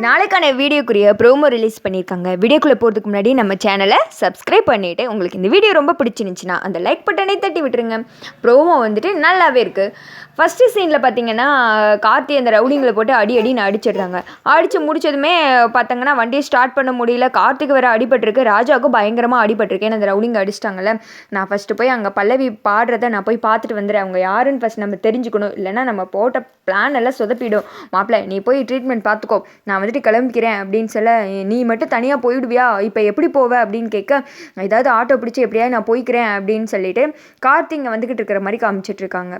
நாளைக்கான வீடியோக்குரிய promo release பண்ணியிருக்காங்க. வீடியோக்குள்ளே போகிறதுக்கு முன்னாடி நம்ம சேனலை சப்ஸ்கிரைப் பண்ணிவிட்டு உங்களுக்கு இந்த வீடியோ ரொம்ப பிடிச்சிருந்துச்சின்னா அந்த லைக் பட்டனை தட்டி விட்டுருங்க. ப்ரோமோ வந்துட்டு நல்லாவே இருக்குது. ஃபஸ்ட்டு சீனில் பார்த்தீங்கன்னா கார்த்தி அந்த ரவுடிங்களை போட்டு அடின்னு அடிச்சிடுறாங்க. அடித்து முடிச்சதுமே பார்த்தாங்கன்னா வண்டியை ஸ்டார்ட் பண்ண முடியல. கார்த்திக்கு வேறு அடிபட்டிருக்கு, ராஜாவுக்கும் பயங்கரமாக அடிபட்டிருக்கு. ஏன்னா அந்த ரவுடிங்க அடிச்சிட்டாங்கல்ல. நான் ஃபஸ்ட்டு போய் அங்கே பல்லவி பாடுறத நான் போய் பார்த்துட்டு வந்துடுறேன். அவங்க யாருன்னு ஃபஸ்ட் நம்ம தெரிஞ்சுக்கணும், இல்லைன்னா நம்ம போட்ட பிளான் எல்லாம் சொதப்பிடும். மாப்பிள்ளை நீ போய் ட்ரீட்மெண்ட் பார்த்துக்கோ, நான் வந்துட்டு கிளம்பிக்கிறேன் அப்படின்னு சொல்ல, நீ மட்டும் தனியாக போயிடுவியா, இப்போ எப்படி போவ அப்படின்னு கேட்க, ஏதாவது ஆட்டோ பிடிச்சி எப்படியா நான் போய்க்கிறேன் அப்படின்னு சொல்லிட்டு கார்த்திங்க வந்துக்கிட்டு இருக்கிற மாதிரி காமிச்சிட்டு இருக்காங்க.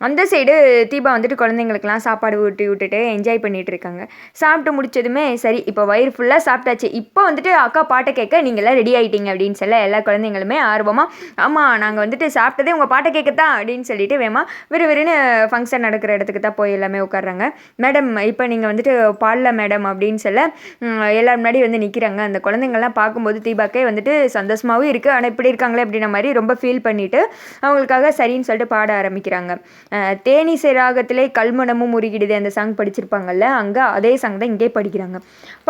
அந்த சைடு தீபா வந்துட்டு குழந்தைங்களுக்கெல்லாம் சாப்பாடு ஊட்டி விட்டுட்டு என்ஜாய் பண்ணிட்டு இருக்காங்க. சாப்பிட்டு முடிச்சதுமே சரி இப்போ வயிறு ஃபுல்லாக சாப்பிட்டாச்சு, இப்போ வந்துட்டு அக்கா பாட்டை கேட்க நீங்கள்லாம் ரெடி ஆகிட்டீங்க அப்படின்னு சொல்ல எல்லா குழந்தைங்களுமே ஆர்வமாக ஆமாம் நாங்கள் வந்துட்டு சாப்பிட்டதே உங்கள் பாட்டை கேட்கத்தான் அப்படின்னு சொல்லிட்டு வேமா விறுவிறுன்னு ஃபங்க்ஷன் நடக்கிற இடத்துக்கு தான் போய் எல்லாமே உட்காடுறாங்க. மேடம் இப்போ நீங்கள் வந்துட்டு பாடல மேடம் அப்படின்னு சொல்ல எல்லாரும் முன்னாடி வந்து நிற்கிறாங்க. அந்த குழந்தைங்கள்லாம் பார்க்கும்போது தீபாக்கே வந்துட்டு சந்தோஷமாகவும் இருக்குது, ஆனால் இப்படி இருக்காங்களே அப்படின்ற மாதிரி ரொம்ப ஃபீல் பண்ணிவிட்டு அவங்களுக்காக சரின்னு சொல்லிட்டு பாட ஆரம்பிக்கிறாங்க. தேனிசை ராகத்திலே கல்மணமும் உருகிடுது அந்த சாங் படிச்சிருப்பாங்கல்ல, அங்கே அதே சாங் தான் இங்கே படிக்கிறாங்க.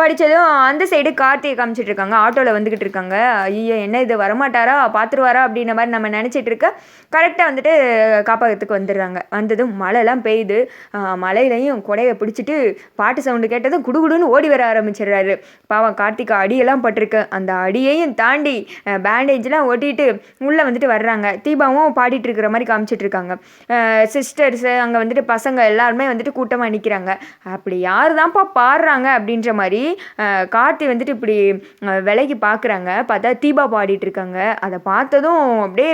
படித்ததும் அந்த சைடு கார்த்திகை காமிச்சிட்டு இருக்காங்க. ஆட்டோவில் வந்துக்கிட்டு இருக்காங்க. ஐயோ என்ன இது வரமாட்டாரா பார்த்துருவாரா அப்படின்ற மாதிரி நம்ம நினச்சிட்டு இருக்க கரெக்டாக வந்துட்டு காப்பகத்துக்கு வந்துடுறாங்க. வந்ததும் மழைலாம் பெய்யுது. மழையிலையும் கொடையை பிடிச்சிட்டு பாட்டு சவுண்டு கேட்டதும் குடுகுடுன்னு ஓடி வர ஆரம்பிச்சிடுறாரு. பாவம் கார்த்திகா அடியெல்லாம் பட்டிருக்கு. அந்த அடியையும் தாண்டி பேண்டேஜ்லாம் ஒட்டிட்டு உள்ளே வந்துட்டு வர்றாங்க. தீபாவும் பாடிட்டு இருக்கிற மாதிரி காமிச்சிட்டு இருக்காங்க. சிஸ்டர்ஸு அங்கே வந்துட்டு பசங்க எல்லாருமே வந்துட்டு கூட்டமாக நிற்கிறாங்க. அப்படி யார் தான்ப்பா பாடுறாங்க அப்படின்ற மாதிரி கார்த்தி வந்துட்டு இப்படி விலைக்கு பார்க்குறாங்க. பார்த்தா தீபா பாடிட்டு இருக்காங்க. அதை பார்த்ததும் அப்படியே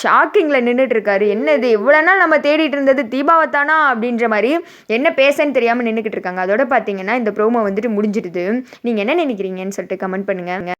ஷாக்கிங்கில் நின்றுட்டு இருக்காரு. என்னது இவ்வளோ நாள் நம்ம தேடிட்டு இருந்தது தீபாவை தானா அப்படின்ற மாதிரி என்ன பேசன்னு தெரியாமல் நின்றுக்கிட்டு இருக்காங்க. அதோட பார்த்தீங்கன்னா இந்த ப்ரோமோ வந்துட்டு முடிஞ்சிடுது. நீங்கள் என்ன நினைக்கிறீங்கன்னு சொல்லிட்டு கமெண்ட் பண்ணுங்கள்.